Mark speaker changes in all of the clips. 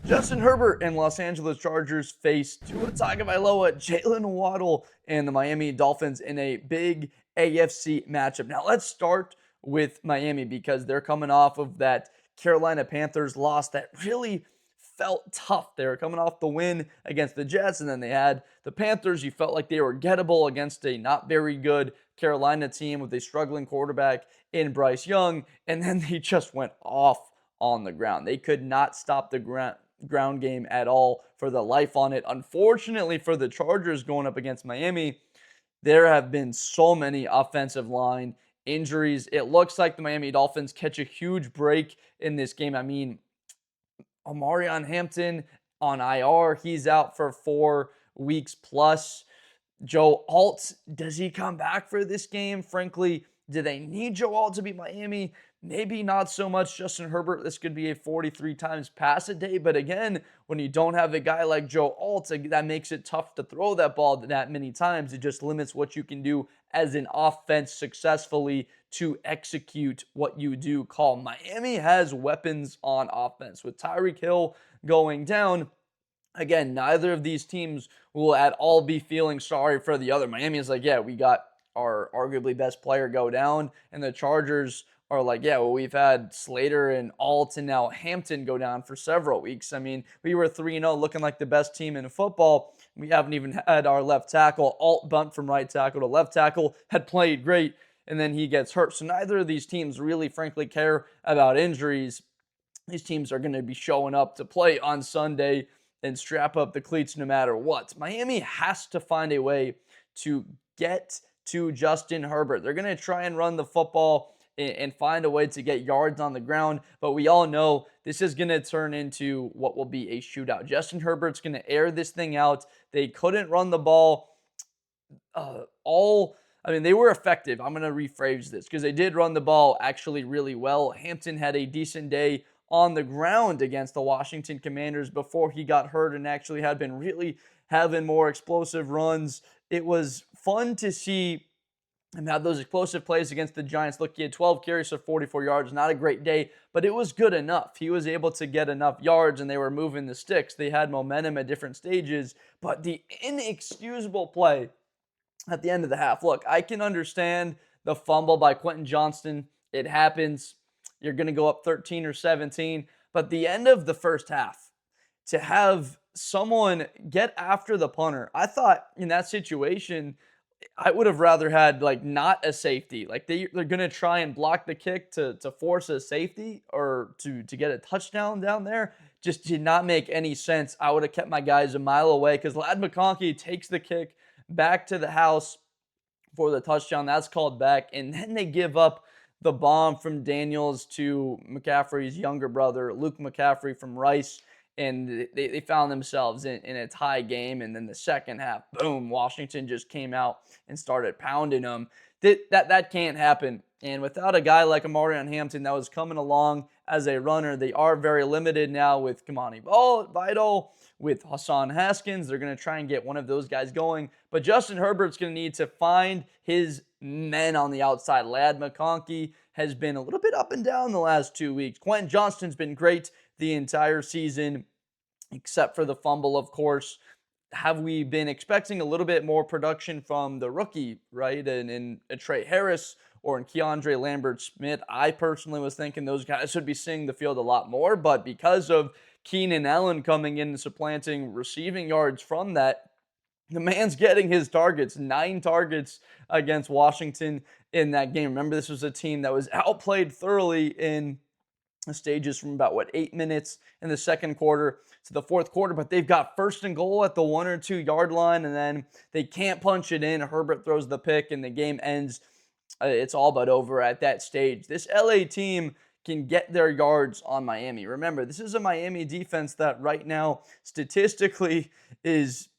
Speaker 1: Justin Herbert and Los Angeles Chargers face Tua Tagovailoa, Jaylen Waddle, and the Miami Dolphins in a big AFC matchup. Now let's start with Miami because they're coming off of that Carolina Panthers loss that really felt tough. They were coming off the win against the Jets, and then they had the Panthers. You felt like they were gettable against a not very good Carolina team with a struggling quarterback in Bryce Young, and then they just went off on the ground. They could not stop the ground game at all for the life on it. Unfortunately for the Chargers going up against Miami, there have been so many offensive line injuries. It looks like the Miami Dolphins catch a huge break in this game. I mean, Omarion Hampton on IR, he's out for 4 weeks plus. Joe Alt, does he come back for this game? Frankly, do they need Joe Alt to beat Miami? Maybe not so much. Justin Herbert, this could be a 43 times pass a day. But again, when you don't have a guy like Joe Alt, that makes it tough to throw that ball that many times. It just limits what you can do as an offense successfully to execute what you do call. Miami has weapons on offense. With Tyreek Hill going down, again, neither of these teams will at all be feeling sorry for the other. Miami is like, yeah, we got our arguably best player go down, and the Chargers are like, yeah, well, we've had Slater and Alt and now Hampton go down for several weeks. I mean, we were 3-0 looking like the best team in football. We haven't even had our left tackle. Alt bunt from right tackle to left tackle, had played great, and then he gets hurt. So neither of these teams really, frankly, care about injuries. These teams are going to be showing up to play on Sunday and strap up the cleats no matter what. Miami has to find a way to get to Justin Herbert. They're going to try and run the football and find a way to get yards on the ground. But we all know this is going to turn into what will be a shootout. Justin Herbert's going to air this thing out. They couldn't run the ball they were effective. I'm going to rephrase this because they did run the ball actually really well. Hampton had a decent day on the ground against the Washington Commanders before he got hurt and actually had been really having more explosive runs. It was fun to see and have those explosive plays against the Giants. Look, he had 12 carries for 44 yards. Not a great day, but it was good enough. He was able to get enough yards, and they were moving the sticks. They had momentum at different stages, but the inexcusable play at the end of the half. Look, I can understand the fumble by Quentin Johnston. It happens. You're going to go up 13 or 17. But the end of the first half, to have someone get after the punter, I thought in that situation, I would have rather had not a safety. They're going to try and block the kick to force a safety or to get a touchdown down there. Just did not make any sense. I would have kept my guys a mile away because McConkey takes the kick back to the house for the touchdown. That's called back. And then they give up the bomb from Daniels to McCaffrey's younger brother, Luke McCaffrey from Rice. And they found themselves in a tie game. And then the second half, boom, Washington just came out and started pounding them. That can't happen. And without a guy like Omarion Hampton that was coming along as a runner, they are very limited now with Kamani Vidal, with Hassan Haskins. They're going to try and get one of those guys going. But Justin Herbert's going to need to find his men on the outside. McConkey has been a little bit up and down the last 2 weeks. Quentin Johnston's been great the entire season, except for the fumble, of course. Have we been expecting a little bit more production from the rookie, right? And in Trey Harris or in Keandre Lambert-Smith? I personally was thinking those guys should be seeing the field a lot more, but because of Keenan Allen coming in and supplanting receiving yards from that, the man's getting his targets. 9 targets against Washington in that game. Remember, this was a team that was outplayed thoroughly in stages from about 8 minutes in the second quarter to the fourth quarter, but they've got first and goal at the 1 or 2 yard line, and then they can't punch it in. Herbert throws the pick, and the game ends. It's all but over at that stage. This LA team can get their yards on Miami. Remember, this is a Miami defense that right now statistically is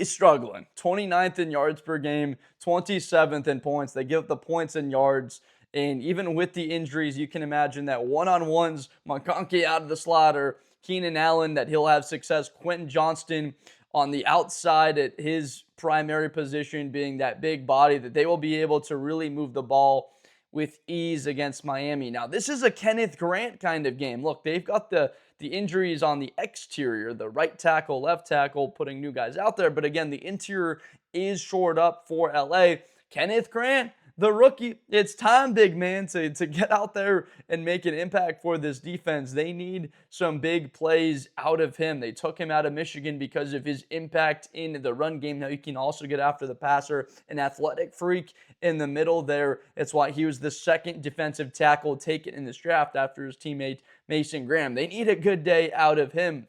Speaker 1: struggling. 29th in yards per game, 27th in points. They give up the points and yards. And even with the injuries, you can imagine that one-on-ones, McConkey out of the slot, or Keenan Allen, that he'll have success. Quentin Johnston on the outside at his primary position being that big body, that they will be able to really move the ball with ease against Miami. Now, this is a Kenneth Grant kind of game. Look, they've got the The injuries on the exterior, the right tackle, left tackle, putting new guys out there. But again, the interior is shored up for LA. Kenneth Grant, the rookie, it's time, big man, to get out there and make an impact for this defense. They need some big plays out of him. They took him out of Michigan because of his impact in the run game. Now he can also get after the passer, an athletic freak in the middle there. It's why he was the second defensive tackle taken in this draft after his teammate Mason Graham. They need a good day out of him.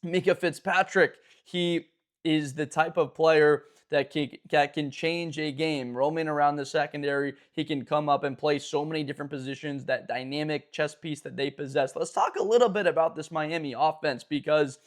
Speaker 1: Mika Fitzpatrick, he is the type of player that can change a game. Roaming around the secondary, he can come up and play so many different positions, that dynamic chess piece that they possess. Let's talk a little bit about this Miami offense, because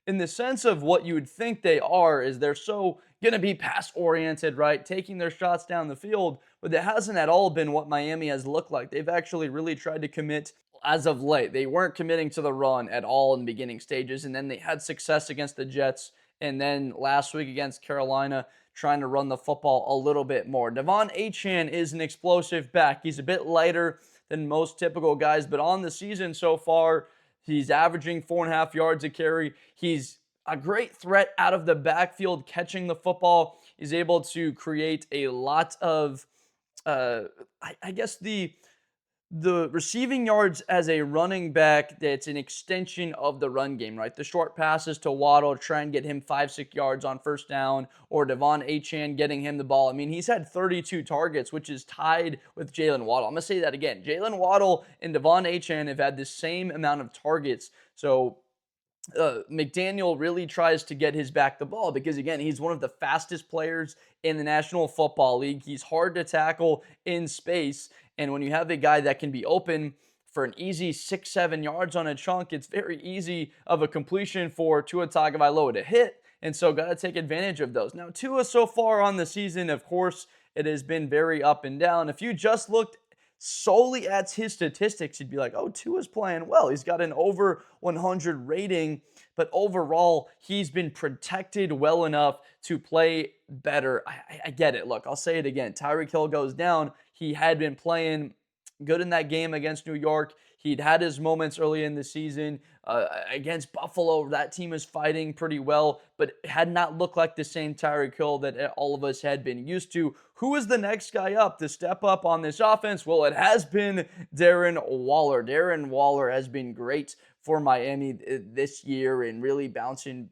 Speaker 1: in the sense of what you would think they are, is they're so going to be pass oriented, right? Taking their shots down the field, but it hasn't at all been what Miami has looked like. They've actually really tried to commit as of late. They weren't committing to the run at all in the beginning stages, and then they had success against the Jets, and then last week against Carolina, trying to run the football a little bit more. Devon Achane is an explosive back. He's a bit lighter than most typical guys, but on the season so far, he's averaging 4.5 yards a carry. He's a great threat out of the backfield, catching the football. He's able to create a lot of, I guess, the receiving yards as a running back that's an extension of the run game, right? The short passes to Waddle, try and get him 5-6 yards on first down, or Devon Achane getting him the ball. I mean, he's had 32 targets, which is tied with Jaylen Waddle. I'm going to say that again. Jaylen Waddle and Devon Achane have had the same amount of targets. So McDaniel really tries to get his back the ball because, again, he's one of the fastest players in the National Football League. He's hard to tackle in space. And when you have a guy that can be open for an easy 6-7 yards on a chunk, it's very easy of a completion for Tua Tagovailoa to hit. And so got to take advantage of those. Now, Tua so far on the season, of course, it has been very up and down. If you just looked solely at his statistics, you'd be like, oh, Tua's playing well. He's got an over 100 rating, but overall, he's been protected well enough to play better. I get it. Look, I'll say it again. Tyreek Hill goes down. He had been playing good in that game against New York. He'd had his moments early in the season against Buffalo. That team is fighting pretty well, but it had not looked like the same Tyreek Hill that all of us had been used to. Who is the next guy up to step up on this offense? Well, it has been Darren Waller. Darren Waller has been great for Miami this year and really bouncing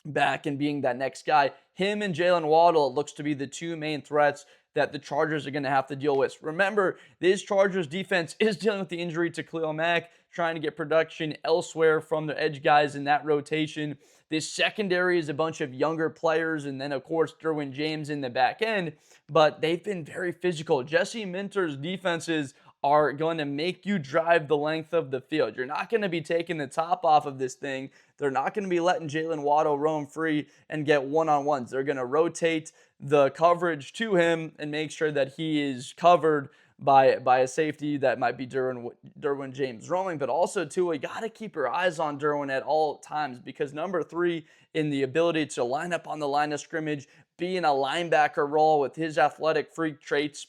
Speaker 1: back and being that next guy. Him and Jaylen Waddle looks to be the two main threats that the Chargers are going to have to deal with. Remember, this Chargers defense is dealing with the injury to Khalil Mack, trying to get production elsewhere from their edge guys in that rotation. This secondary is a bunch of younger players, and then, of course, Derwin James in the back end, but they've been very physical. Jesse Minter's defenses are going to make you drive the length of the field. You're not going to be taking the top off of this thing. They're not going to be letting Jaylen Waddle roam free and get one-on-ones. They're going to rotate the coverage to him and make sure that he is covered by a safety that might be Derwin James roaming. But also, too, you got to keep your eyes on Derwin at all times, because number 3 in the ability to line up on the line of scrimmage, be in a linebacker role with his athletic freak traits,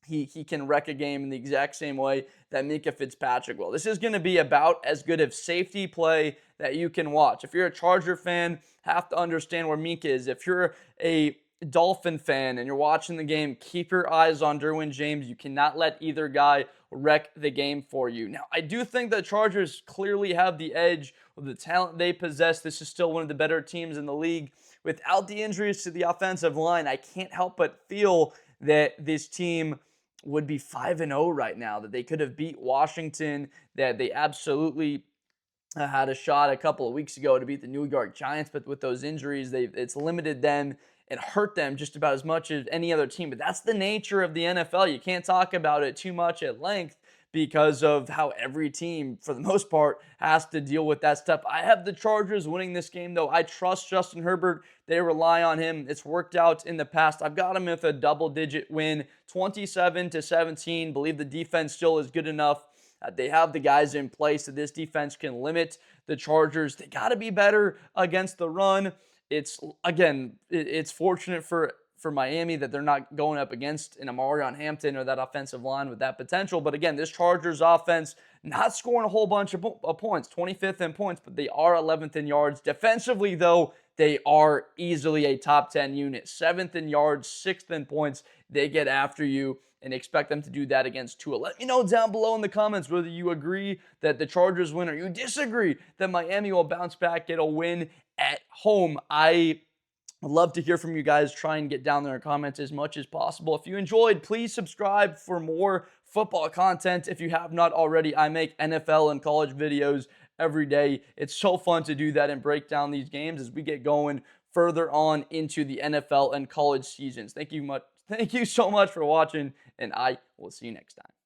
Speaker 1: he can wreck a game in the exact same way that Mika Fitzpatrick will. This is going to be about as good of safety play that you can watch. If you're a Charger fan, have to understand where Mika is. If you're a Dolphin fan and you're watching the game, keep your eyes on Derwin James. You cannot let either guy wreck the game for you. Now, I do think the Chargers clearly have the edge with the talent they possess. This is still one of the better teams in the league. Without the injuries to the offensive line, I can't help but feel that this team would be 5-0 right now, that they could have beat Washington, that they absolutely had a shot a couple of weeks ago to beat the New York Giants, but with those injuries, it's limited them and hurt them just about as much as any other team. But that's the nature of the NFL. You can't talk about it too much at length because of how every team, for the most part, has to deal with that stuff. I have the Chargers winning this game, though. I trust Justin Herbert. They rely on him. It's worked out in the past. I've got him with a double-digit win, 27-17. Believe the defense still is good enough. They have the guys in place that this defense can limit the Chargers. They got to be better against the run. It's fortunate for Miami that they're not going up against an Amarion Hampton or that offensive line with that potential. But again, this Chargers offense not scoring a whole bunch of points, 25th in points, but they are 11th in yards. Defensively, though, they are easily a top 10 unit. 7th in yards, 6th in points. They get after you, and expect them to do that against Tua. Let me know down below in the comments whether you agree that the Chargers win or you disagree that Miami will bounce back, get a win at home. I would love to hear from you guys. Try and get down there in comments as much as possible. If you enjoyed, please subscribe for more football content. If you have not already, I make NFL and college videos every day. It's so fun to do that and break down these games as we get going further on into the NFL and college seasons. Thank you so much for watching, and I will see you next time.